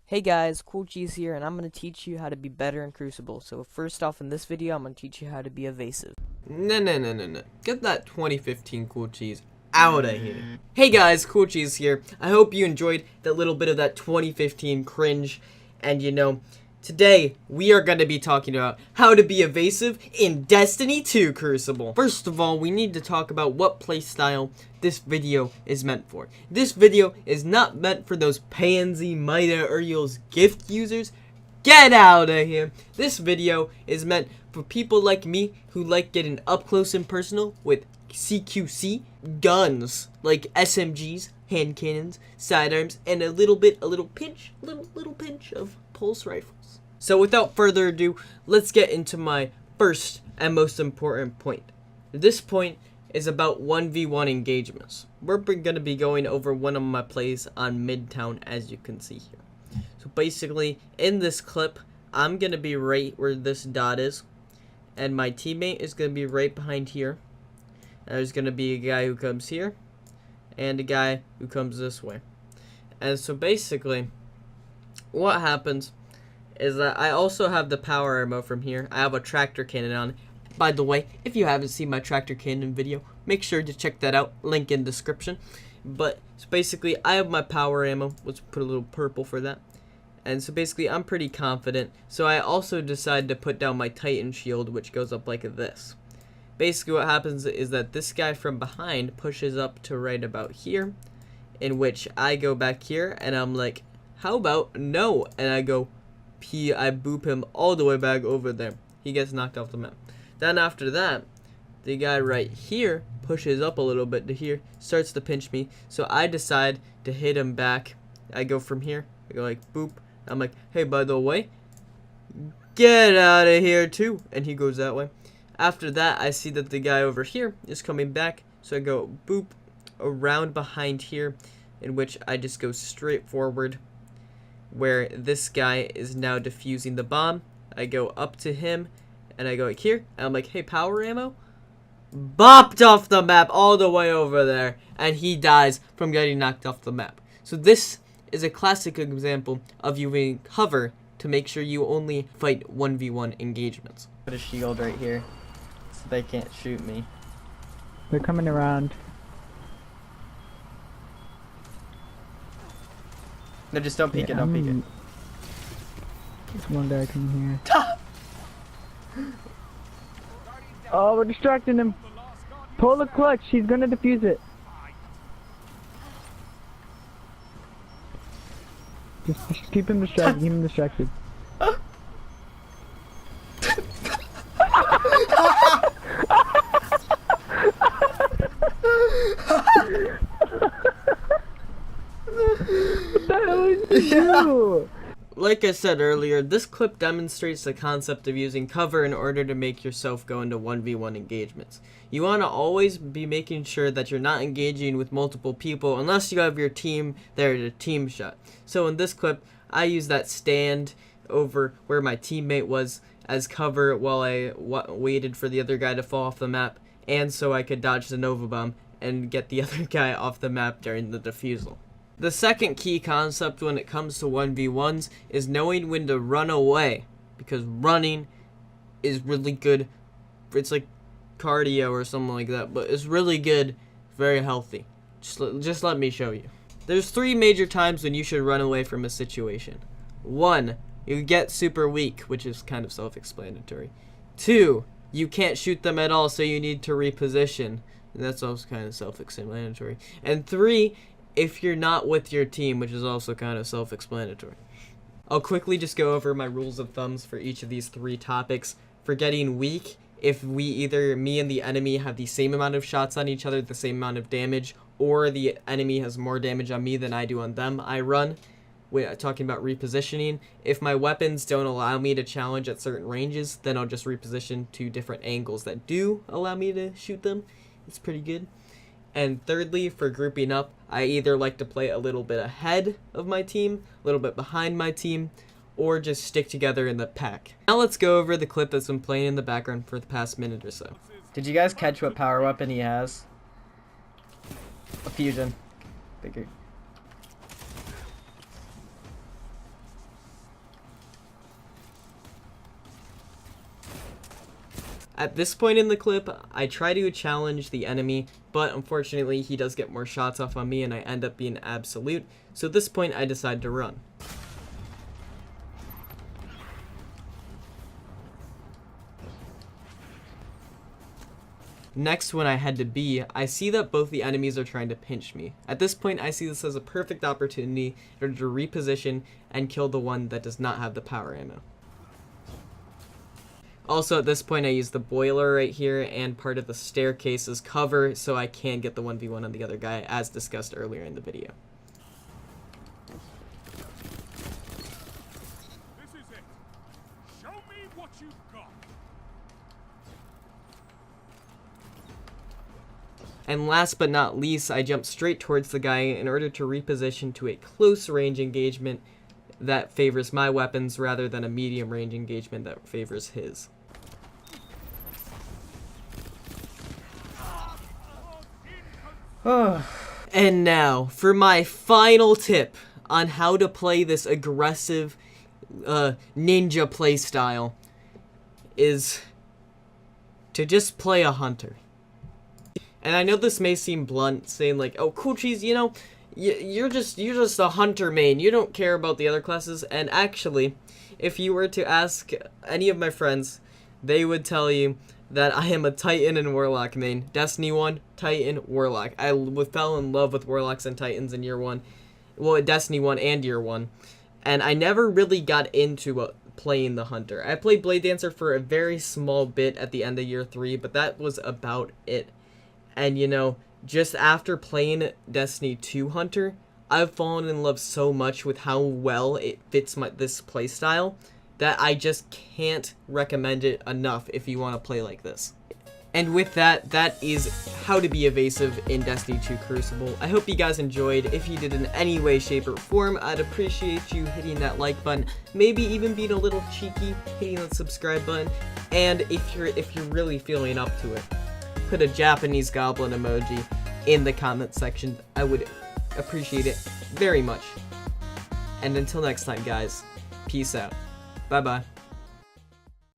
Hey guys, CoolCheese here, and I'm going to teach you how to be better in Crucible. So first off, in this video, I'm going to teach you how to be evasive. No. Get that 2015 CoolCheese out of here. Hey guys, CoolCheese here. I hope you enjoyed that little bit of that 2015 cringe. And today we are going to be talking about how to be evasive in Destiny 2 Crucible. First of all, we need to talk about what playstyle this video is meant for. This video is not meant for those pansy Mida Uriel's gift users. Get out of here. This video is meant for people like me who like getting up close and personal with CQC guns like SMGs, hand cannons, sidearms, and a little pinch of pulse rifles. So without further ado, let's get into my first and most important point. This point is about 1v1 engagements. We're going to be going over one of my plays on Midtown, as you can see here. So basically, in this clip, I'm going to be right where this dot is, and my teammate is going to be right behind here. There's going to be a guy who comes here, and a guy who comes this way. And so basically, what happens is that I also have the power ammo from here. I have a tractor cannon on. By the way, if you haven't seen my tractor cannon video, make sure to check that out. Link in description. But so basically, I have my power ammo. Let's put a little purple for that. And so basically, I'm pretty confident. So I also decided to put down my Titan shield, which goes up like this. Basically, what happens is that this guy from behind pushes up to right about here, in which I go back here, and I'm like, how about no? And I go, I boop him all the way back over there. He gets knocked off the map. Then after that, the guy right here pushes up a little bit to here, starts to pinch me, so I decide to hit him back. I go from here, I go like boop. I'm like, hey, by the way, get out of here too. And he goes that way. After that, I see that the guy over here is coming back, so I go boop around behind here, in which I just go straight forward, where this guy is now defusing the bomb. I go up to him, and I go like here, and I'm like, hey, power ammo? Bopped off the map all the way over there, and he dies from getting knocked off the map. So this is a classic example of using cover to make sure you only fight 1v1 engagements. Put a shield right here, so they can't shoot me. They're coming around. No, just don't peek it, don't peek it. There's one guy coming here. Oh, we're distracting him. Pull the clutch, he's gonna defuse it. Just keep him distracted, keep him distracted. What the hell is you? Like I said earlier, this clip demonstrates the concept of using cover in order to make yourself go into 1v1 engagements. You want to always be making sure that you're not engaging with multiple people unless you have your team there to team shot. So in this clip, I use that stand over where my teammate was as cover while I waited for the other guy to fall off the map, and so I could dodge the Nova Bomb and get the other guy off the map during the defusal. The second key concept when it comes to 1v1s is knowing when to run away, because running is really good. It's like cardio or something like that, but it's really good, very healthy. Just let me show you. There's 3 major times when you should run away from a situation. 1, you get super weak, which is kind of self-explanatory. 2, you can't shoot them at all, so you need to reposition. And that's also kind of self-explanatory. And 3, if you're not with your team, which is also kind of self-explanatory. I'll quickly just go over my rules of thumbs for each of these 3 topics. For getting weak, if me and the enemy have the same amount of shots on each other, the same amount of damage, or the enemy has more damage on me than I do on them, I run. We're talking about repositioning. If my weapons don't allow me to challenge at certain ranges, then I'll just reposition to different angles that do allow me to shoot them. It's pretty good. And thirdly, for grouping up, I either like to play a little bit ahead of my team, a little bit behind my team, or just stick together in the pack. Now let's go over the clip that's been playing in the background for the past minute or so. Did you guys catch what power weapon he has? A fusion. Bigger. At this point in the clip, I try to challenge the enemy, but unfortunately he does get more shots off on me and I end up being absolute. So at this point I decide to run. Next, when I head to B, I see that both the enemies are trying to pinch me. At this point, I see this as a perfect opportunity in order to reposition and kill the one that does not have the power ammo. Also, at this point, I use the boiler right here and part of the staircase as cover so I can get the 1v1 on the other guy, as discussed earlier in the video. This is it. Show me what you've got. And last but not least, I jump straight towards the guy in order to reposition to a close range engagement that favors my weapons rather than a medium range engagement that favors his. And now, for my final tip on how to play this aggressive ninja playstyle is to just play a hunter. And I know this may seem blunt, saying like, oh, CoolCheese, you know, you're just a hunter main, you don't care about the other classes. And actually, if you were to ask any of my friends, they would tell you that I am a Titan and Warlock main. Destiny 1, Titan, Warlock. I fell in love with Warlocks and Titans in year 1. Well, Destiny 1 and year 1. And I never really got into playing the Hunter. I played Blade Dancer for a very small bit at the end of year 3, but that was about it. And you know, just after playing Destiny 2 Hunter, I've fallen in love so much with how well it fits this playstyle that I just can't recommend it enough if you want to play like this. And with that, that is how to be evasive in Destiny 2 Crucible. I hope you guys enjoyed. If you did in any way, shape, or form, I'd appreciate you hitting that like button, maybe even being a little cheeky, hitting that subscribe button, and if you're really feeling up to it, put a Japanese goblin emoji in the comment section. I would appreciate it very much. And until next time, guys, peace out. Bye-bye.